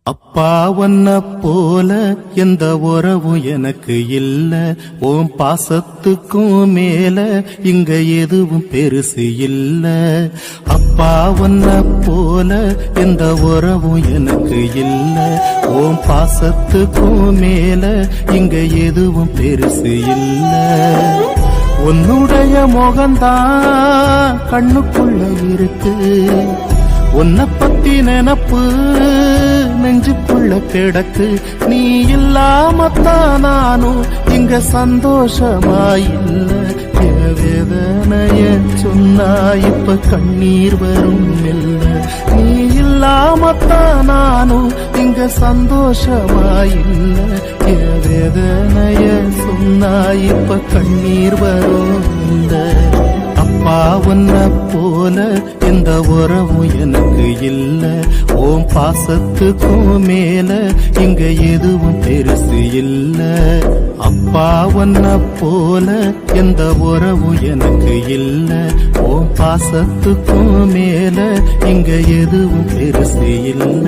அப்பா ஒன்ன போல எந்த உறவும் எனக்கு இல்ல, ஓம் பாசத்துக்கும் மேல இங்க எதுவும் பெருசு இல்ல. அப்பா ஒன்ன போல எந்த உறவும் எனக்கு இல்ல, ஓம் பாசத்துக்கும் மேல இங்க எதுவும் பெருசு இல்ல. உன்னுடைய முகந்தான் கண்ணுக்குள்ள இருக்கு, உன்னை பத்தி நினப்பு நெஞ்சுக்குள்ள கிடக்கு. நீ இல்லாமத்தான் நானும் இங்க சந்தோஷமாயில்ல. வேதனைய சொன்னா இப்ப கண்ணீர் வரும் இல்ல. நீ இல்லாமத்தான் நானும் இங்க சந்தோஷமாயில்ல. வேதனைய சொன்னா இப்ப கண்ணீர் வரும் இல்ல. அப்பா ஒன்ன போல எந்த உறவும் எனக்கு இல்ல, ஓம் பாசத்துக்கும் மேல இங்க எதுவும் பெருசு இல்ல. அப்பா ஒன்ன போல எந்த உறவும் எனக்கு இல்ல, ஓம் பாசத்துக்கும் மேல இங்க எதுவும் பெருசு இல்ல.